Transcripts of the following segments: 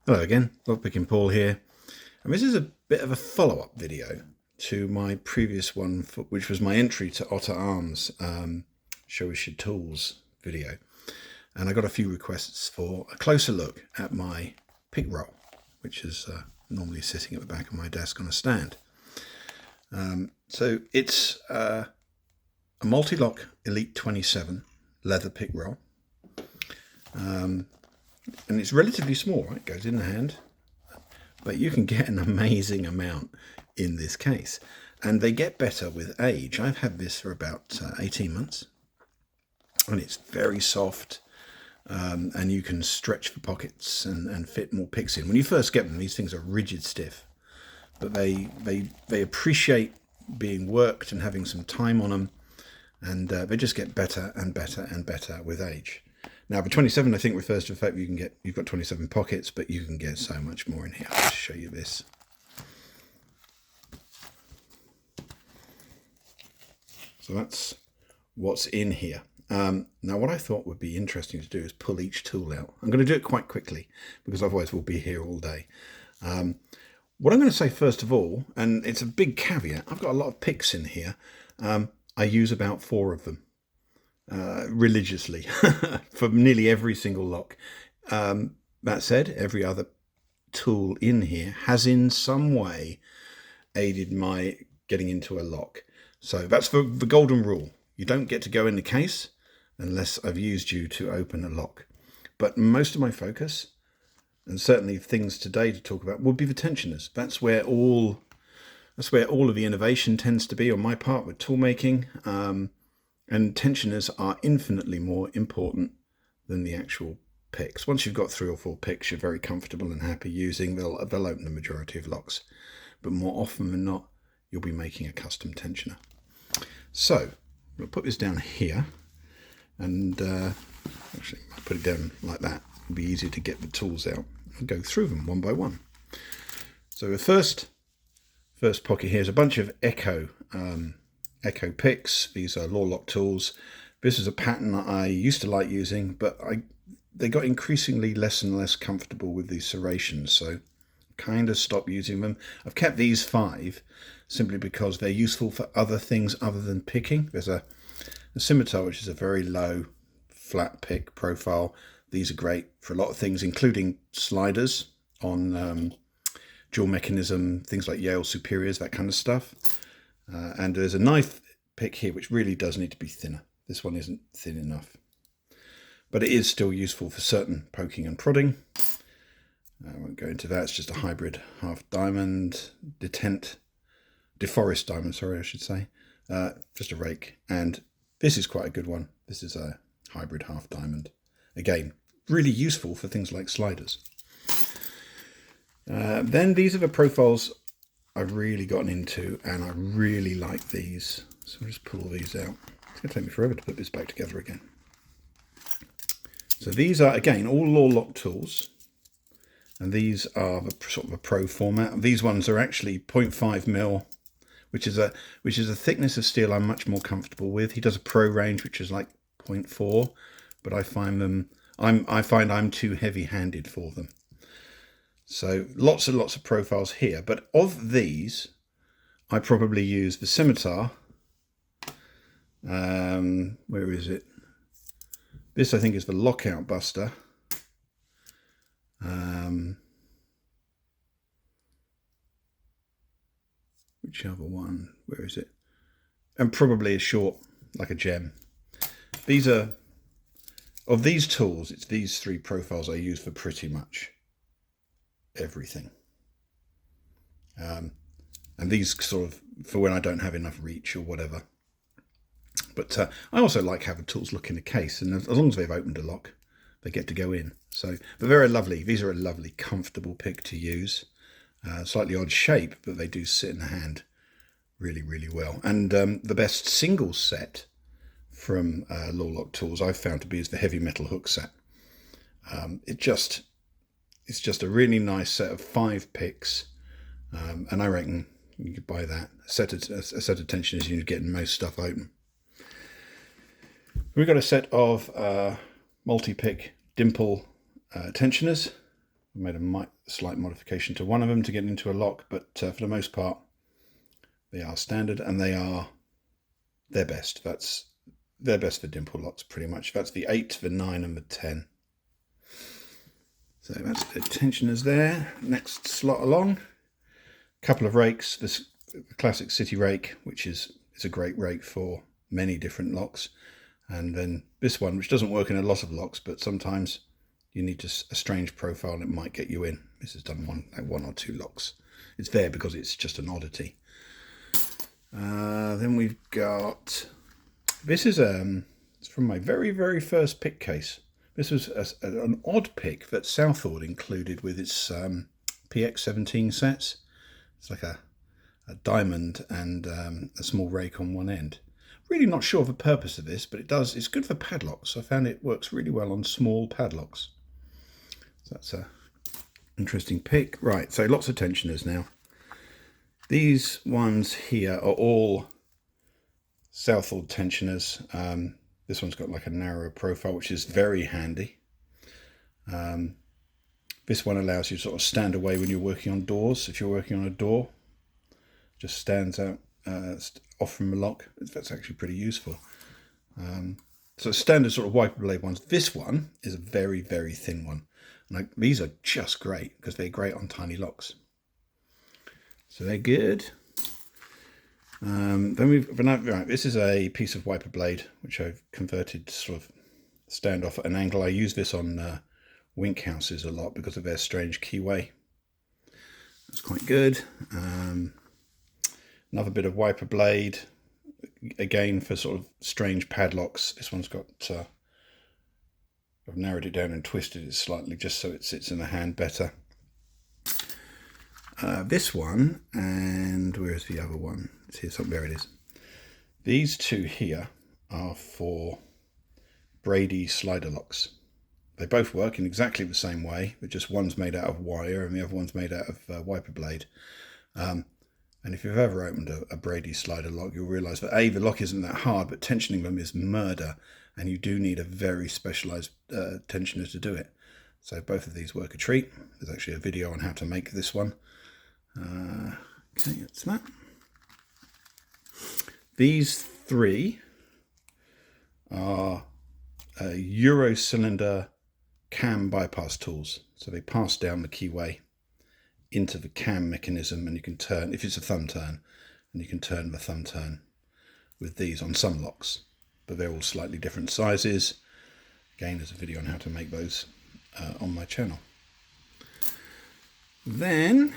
Hello again, Lockpicking Paul here, and this is a bit of a follow-up video to my previous one, which was my entry to Otter Arms Show Us Your Tools video, and I got a few requests for a closer look at my pick roll, which is normally sitting at the back of my desk on a stand. So it's a MultiPick Elite 27 leather pick roll. And it's relatively small, right? It goes in the hand, but you can get an amazing amount in this case, and they get better with age. I've had this for about 18 months, and it's very soft, and you can stretch the pockets and fit more picks in. When you first get them, these things are rigid stiff, but they appreciate being worked and having some time on them, and they just get better and better and better with age. Now, the 27, I think, refers to the fact that you've got 27 pockets, but you can get so much more in here. I'll just show you this. So that's what's in here. Now, what I thought would be interesting to do is pull each tool out. I'm going to do it quite quickly, because otherwise we'll be here all day. What I'm going to say first of all, and it's a big caveat, I've got a lot of picks in here. I use about 4 of them. Religiously for nearly every single lock. That said, every other tool in here has in some way aided my getting into a lock. So that's the golden rule. You don't get to go in the case unless I've used you to open a lock. But most of my focus, and certainly things today to talk about, would be the tensioners. That's where all of the innovation tends to be on my part with tool making. And tensioners are infinitely more important than the actual picks. Once you've got 3 or 4 picks you're very comfortable and happy using, they'll open the majority of locks. But more often than not, you'll be making a custom tensioner. So, we'll put this down here, and actually I'll put it down like that. It'll be easier to get the tools out and go through them one by one. So the first pocket here is a bunch of Echo picks. These are Lock tools. This is a pattern that I used to like using, but they got increasingly less and less comfortable with these serrations, so kind of stopped using them. I've kept these 5 simply because they're useful for other things other than picking. There's a scimitar, which is a very low flat pick profile. These are great for a lot of things, including sliders on dual mechanism, things like Yale superiors, that kind of stuff. And there's a knife pick here which really does need to be thinner. This one isn't thin enough, but it is still useful for certain poking and prodding. I won't go into that. It's just a hybrid half diamond, deforest diamond, sorry, I should say. Just a rake, and this is quite a good one. This is a hybrid half diamond. Again, really useful for things like sliders. Then these are the profiles I've really gotten into, and I really like these. So I'll just pull all these out. It's going to take me forever to put this back together again. So these are, again, all lock tools, and these are the sort of a pro format. These ones are actually 0.5mm, which is a thickness of steel I'm much more comfortable with. He does a pro range, which is like 0.4, but I find I'm too heavy-handed for them. So lots and lots of profiles here, but of these, I probably use the scimitar. Where is it? This, I think, is the lockout buster. Which other one? Where is it? And probably a short, like a gem. These are, of these tools, it's these 3 profiles I use for pretty much everything. And these sort of for when I don't have enough reach or whatever. But I also like how the tools look in a case, and as long as they've opened a lock, they get to go in. So, but they're lovely. These are a lovely, comfortable pick to use. Slightly odd shape, but they do sit in the hand really, really well. And the best single set from Lock tools I've found to be is the heavy metal hook set. It's just a really nice set of 5 picks, and I reckon you could buy that. A set of tensioners, you can get most stuff open. We've got a set of Multipick dimple tensioners, I made a slight modification to one of them to get into a lock, but for the most part, they are standard, and they're best. They're best for dimple locks, pretty much. That's the 8, the 9, and the 10. So that's the tensioners there. Next slot along, a couple of rakes. The classic city rake, which is a great rake for many different locks. And then this one, which doesn't work in a lot of locks, but sometimes you need just a strange profile and it might get you in. This has done one or two locks. It's there because it's just an oddity. Then we've got, this is it's from my very first pick case. This was an odd pick that Southord included with its PX17 sets. It's like a diamond and a small rake on one end. Really not sure of the purpose of this, but it's good for padlocks. I found it works really well on small padlocks. So that's a interesting pick. Right, so lots of tensioners now. These ones here are all Southord tensioners. This one's got like a narrower profile, which is very handy. This one allows you to sort of stand away when you're working on doors. If you're working on a door, just stands out off from the lock. That's actually pretty useful. So standard sort of wiper blade ones. This one is a very thin one. And these are just great because they're great on tiny locks. So they're good. Then right, this is a piece of wiper blade which I've converted to sort of stand off at an angle. I use this on wink houses a lot because of their strange keyway. That's quite good. Another bit of wiper blade, again for sort of strange padlocks. This one's got, I've narrowed it down and twisted it slightly just so it sits in the hand better. This one, and where's the other one? Let's see, there it is. These two here are for Brady slider locks. They both work in exactly the same way, but just one's made out of wire and the other one's made out of wiper blade. And if you've ever opened a Brady slider lock, you'll realise that A, the lock isn't that hard, but tensioning them is murder, and you do need a very specialised tensioner to do it. So both of these work a treat. There's actually a video on how to make this one. Okay, that's that. These three are Eurocylinder cam bypass tools. So they pass down the keyway into the cam mechanism, and you can turn, if it's a thumb turn, and you can turn the thumb turn with these on some locks, but they're all slightly different sizes. Again, there's a video on how to make those on my channel. Then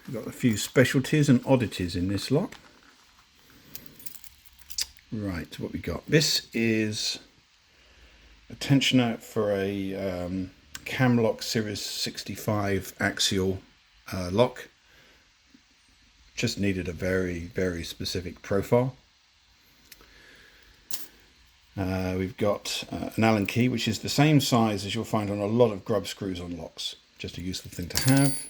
we've got a few specialties and oddities in this lot. Right, what we got? This is a tensioner for a Camlock Series 65 axial lock. Just needed a very specific profile. We've got an Allen key, which is the same size as you'll find on a lot of grub screws on locks. Just a useful thing to have.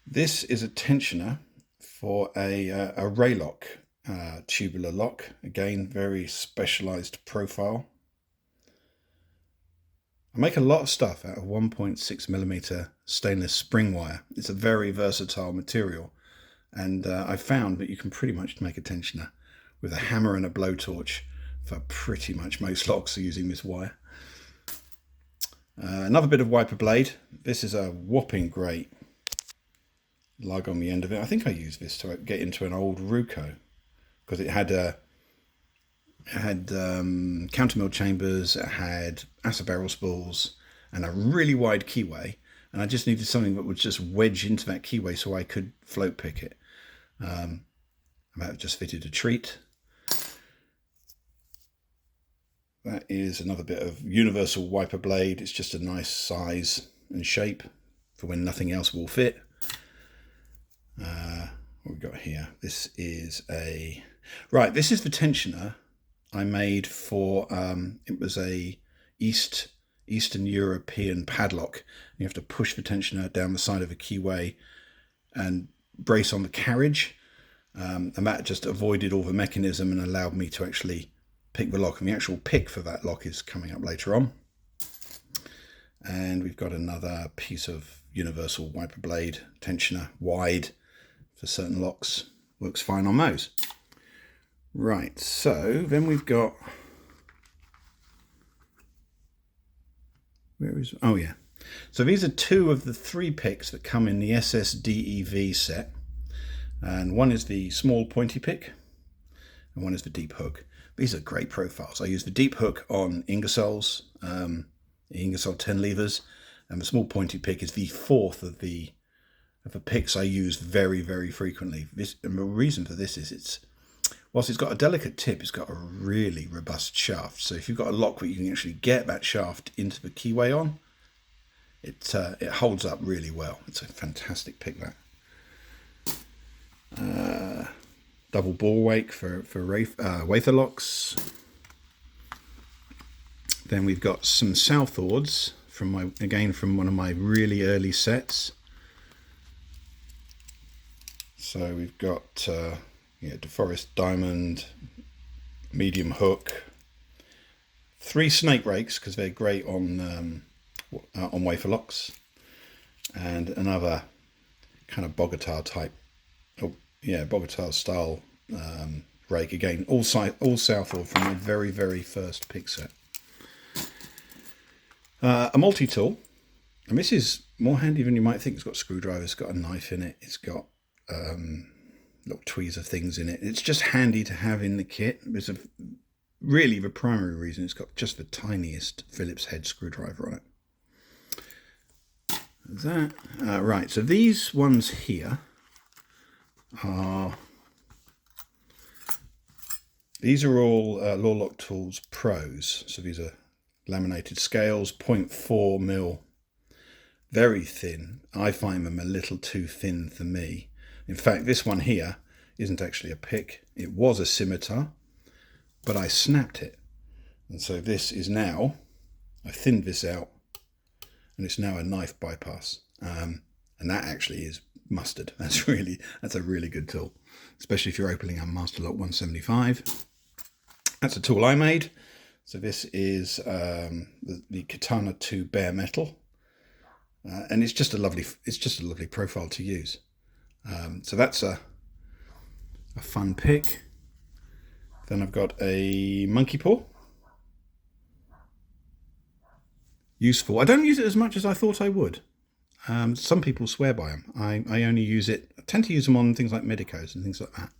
This is a tensioner for a Raylock tubular lock. Again, very specialized profile. I make a lot of stuff out of 1.6mm stainless spring wire. It's a very versatile material, and I found that you can pretty much make a tensioner with a hammer and a blowtorch for pretty much most locks are using this wire. Another bit of wiper blade. This is a whopping great lug on the end of it. I think I used this to get into an old Ruco because it had countermill chambers, it had acid barrel spools, and a really wide keyway. And I just needed something that would just wedge into that keyway so I could float pick it. That just fitted a treat. That is another bit of universal wiper blade. It's just a nice size and shape for when nothing else will fit. What we got here? This is this is the tensioner I made for, it was a Eastern European padlock. You have to push the tensioner down the side of a keyway and brace on the carriage. And that just avoided all the mechanism and allowed me to actually pick the lock. And the actual pick for that lock is coming up later on. And we've got another piece of universal wiper blade tensioner, wide for certain locks. Works fine on those. Right, so then we've got, oh yeah. So these are 2 of the 3 picks that come in the SSDEV set. And one is the small pointy pick, and one is the deep hook. These are great profiles. I use the deep hook on Ingersolls, the Ingersoll 10 levers, and the small pointy pick is the 4th of the picks I use very, very frequently. And the reason for this is whilst it's got a delicate tip, it's got a really robust shaft. So if you've got a lock where you can actually get that shaft into the keyway on, it holds up really well. It's a fantastic pick, that. Double ball wake for wafer locks. Then we've got some Southords from one of my really early sets. So we've got DeForest Diamond, medium hook, 3 snake rakes because they're great on wafer locks, and another kind of Bogota type, Bogota style rake, again all Southord from my very, very first pick set. A multi-tool, and this is more handy than you might think. It's got screwdrivers, it's got a knife in it, it's got little tweezer things in it. It's just handy to have in the kit. It's really the primary reason it's got just the tiniest Phillips head screwdriver on it. That right, so these ones here these are all Law Lock Tools Pros. So these are laminated scales, 0.4 mil, very thin. I find them a little too thin for me. In fact, this one here isn't actually a pick. It was a scimitar, but I snapped it. And so this is now, I thinned this out, and it's now a knife bypass. And that actually is mustard. That's a really good tool, especially if you're opening a Master Lock 175. That's a tool I made. So this is the Katana 2 bare metal, and it's just a lovely profile to use. So that's a fun pick. Then I've got a monkey paw. Useful. I don't use it as much as I thought I would. Some people swear by them. I only use it. I tend to use them on things like medicos and things like that,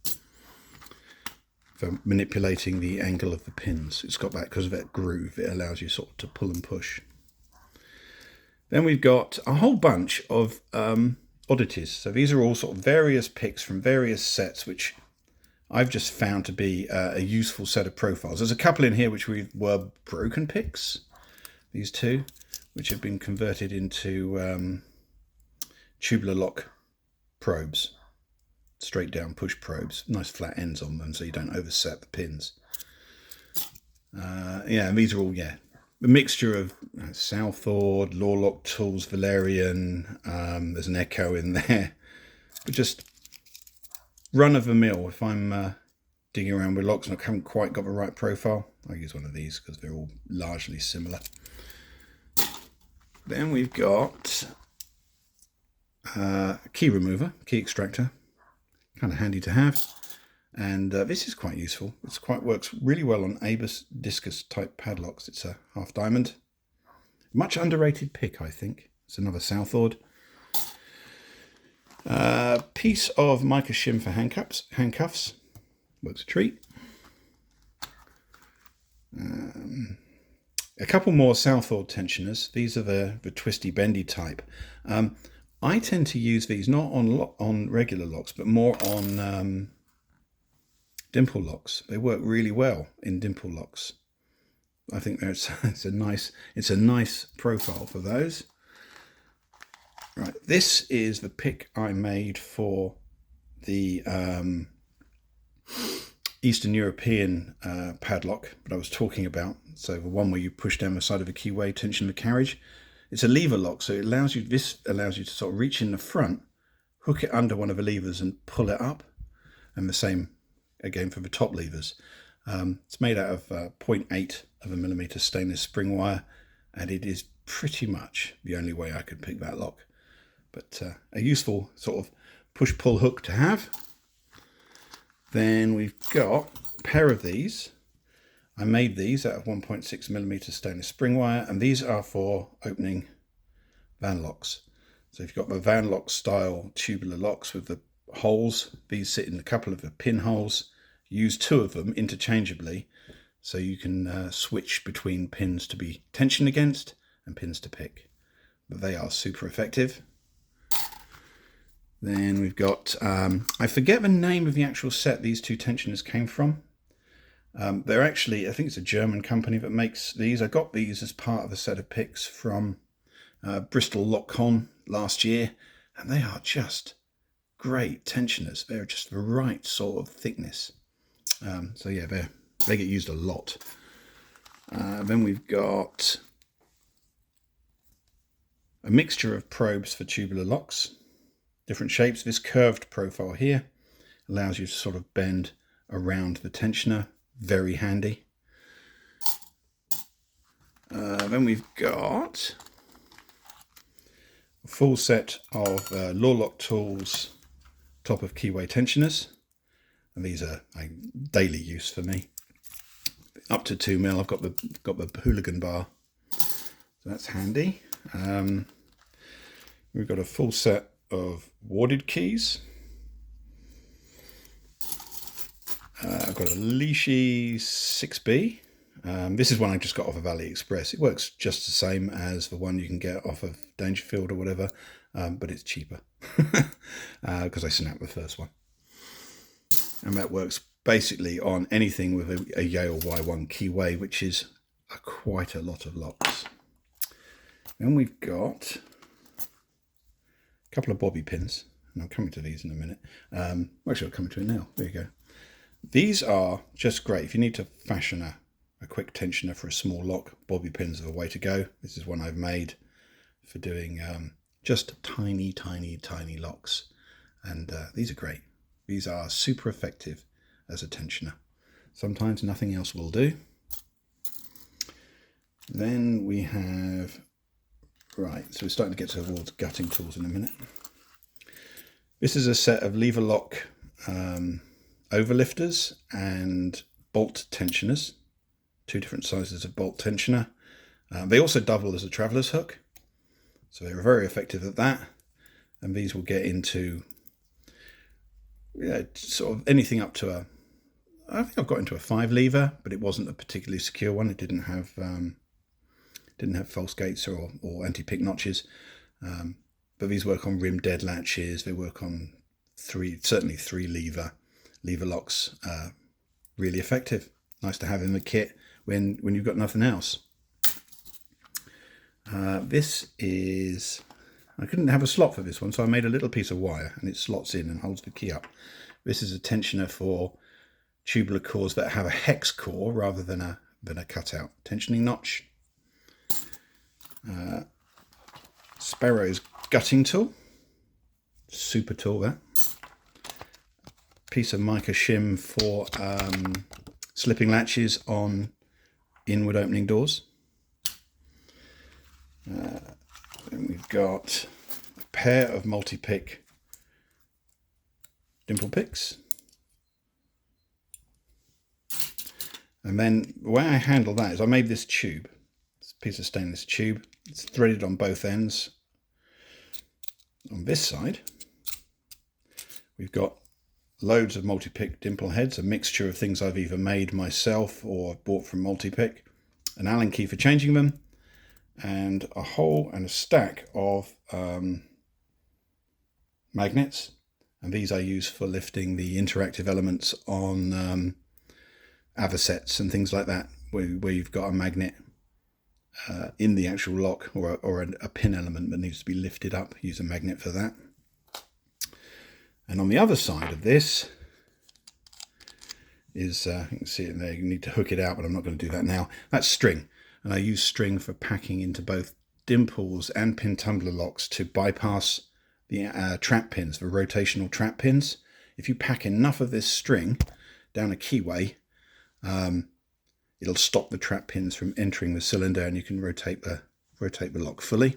for manipulating the angle of the pins. It's got that, because of that groove, it allows you sort of to pull and push. Then we've got a whole bunch of oddities. So these are all sort of various picks from various sets, which I've just found to be a useful set of profiles. There's a couple in here which were broken picks, these 2, which have been converted into tubular lock probes, straight down push probes, nice flat ends on them so you don't overset the pins. And these are all a mixture of Southord, Law Lock Tools, Valerian. There's an Echo in there, but just run of the mill. If I'm digging around with locks and I haven't quite got the right profile, I use one of these because they're all largely similar. Then we've got a key remover, key extractor, kind of handy to have, and this is quite useful. Works really well on Abus discus type padlocks. It's a half diamond, much underrated pick, I think. It's another Southord. Piece of mica shim for handcuffs, works a treat. A couple more Southord tensioners. These are the twisty bendy type. I tend to use these not on regular locks, but more on dimple locks. They work really well in dimple locks. I think it's a nice profile for those. Right, this is the pick I made for the Eastern European padlock that I was talking about. So the one where you push down the side of a keyway, tension the carriage. It's a lever lock, so this allows you to sort of reach in the front, hook it under one of the levers and pull it up. And the same again for the top levers. It's made out of 0.8 of a millimeter stainless spring wire, and it is pretty much the only way I could pick that lock. But a useful sort of push-pull hook to have. Then we've got a pair of these. I made these out of 1.6mm stainless spring wire, and these are for opening van locks. So if you've got the van lock style tubular locks with the holes, these sit in a couple of the pinholes. Use 2 of them interchangeably, so you can switch between pins to be tension against and pins to pick. But they are super effective. Then we've got, I forget the name of the actual set these 2 tensioners came from. They're actually, I think it's a German company that makes these. I got these as part of a set of picks from Bristol LockCon last year, and they are just great tensioners. They're just the right sort of thickness. So yeah, they get used a lot. Then we've got a mixture of probes for tubular locks. Different shapes. This curved profile here allows you to sort of bend around the tensioner. Very handy. Then we've got a full set of Lock Tools top of keyway tensioners, and these are daily use for me. Up to 2mm. I've got the hooligan bar, so that's handy. We've got a full set of warded keys. I've got a Leashy 6B. This is one I just got off of AliExpress. It works just the same as the one you can get off of Dangerfield or whatever, but it's cheaper because I snapped the first one. And that works basically on anything with a Yale Y1 keyway, which is quite a lot of locks. Then we've got a couple of bobby pins, and I'm coming to these in a minute. Actually, I'll come to it now. There you go. These are just great if you need to fashion a quick tensioner for a small lock. Bobby pins are the way to go. This is one I've made for doing just tiny locks, and these are great. These are super effective as a tensioner. Sometimes nothing else will do. Then we have, right, so we're starting to get towards gutting tools in a minute. This is a set of lever lock overlifters and bolt tensioners, 2 different sizes of bolt tensioner. They also double as a traveller's hook, so they're very effective at that. And these will get into sort of anything up to I think I've got into a 5 lever, but it wasn't a particularly secure one. It didn't have false gates or anti-pick notches. But these work on rim dead latches. They work on certainly 3 lever locks. Really effective. Nice to have in the kit when you've got nothing else. This is, I couldn't have a slot for this one, so I made a little piece of wire and it slots in and holds the key up. This is a tensioner for tubular cores that have a hex core rather than a cutout tensioning notch. Sparrow's gutting tool, super tool that. Piece of mica shim for slipping latches on inward opening doors. Then we've got a pair of Multipick dimple picks. And then the way I handle that is I made this tube, this piece of stainless tube. It's threaded on both ends. On this side, we've got loads of Multipick dimple heads, a mixture of things I've either made myself or bought from Multipick, an Allen key for changing them, and a hole and a stack of magnets. And these I use for lifting the interactive elements on avocets and things like that, where you've got a magnet in the actual lock or a pin element that needs to be lifted up. Use a magnet for that. And on the other side of this is, you can see it there, you need to hook it out, but I'm not going to do that now. That's string, and I use string for packing into both dimples and pin tumbler locks to bypass the trap pins, the rotational trap pins. If you pack enough of this string down a keyway, it'll stop the trap pins from entering the cylinder, and you can rotate the rotate the lock fully.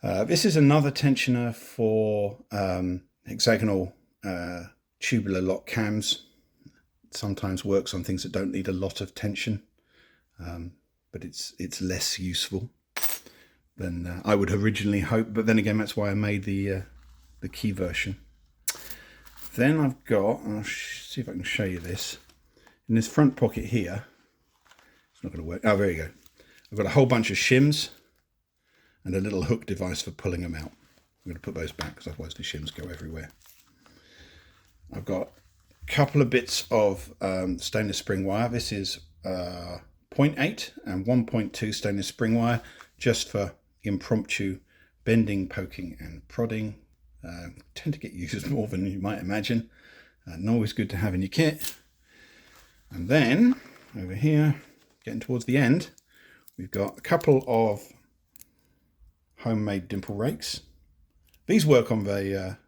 This is another tensioner for hexagonal tubular lock cams. It sometimes works on things that don't need a lot of tension, but it's less useful than I would originally hope. But then again, that's why I made the key version. Then I've got, I'll see if I can show you this, in this front pocket here. It's not going to work. Oh, there you go. I've got a whole bunch of shims and a little hook device for pulling them out. I'm going to put those back because otherwise the shims go everywhere. I've got a couple of bits of stainless spring wire. This is 0.8 and 1.2 stainless spring wire, just for impromptu bending, poking and prodding. Tend to get used more than you might imagine. And always good to have in your kit. And then over here, getting towards the end, we've got a couple of homemade dimple rakes. These work on the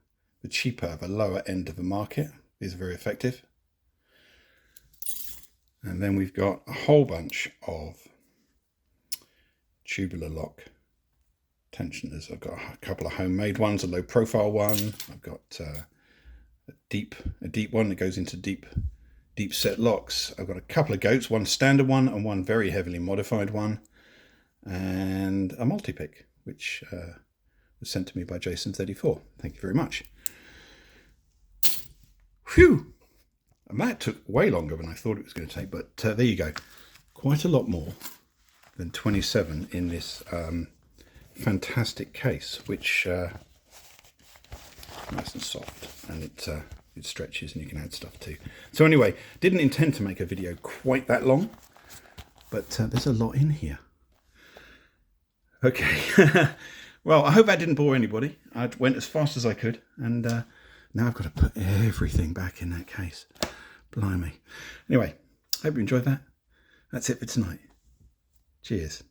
cheaper, the lower end of the market. These are very effective. And then we've got a whole bunch of tubular lock tensioners. I've got a couple of homemade ones, a low profile one. I've got a deep one that goes into deep set locks. I've got a couple of goats, one standard one and one very heavily modified one, and a Multipick, which was sent to me by Jason34. Thank you very much. Phew! And that took way longer than I thought it was going to take, but there you go. Quite a lot more than 27 in this fantastic case, which nice and soft, and it stretches and you can add stuff too. So anyway, didn't intend to make a video quite that long, but there's a lot in here. Okay, well, I hope that didn't bore anybody. I went as fast as I could, and now I've got to put everything back in that case. Blimey. Anyway, hope you enjoyed that. That's it for tonight. Cheers.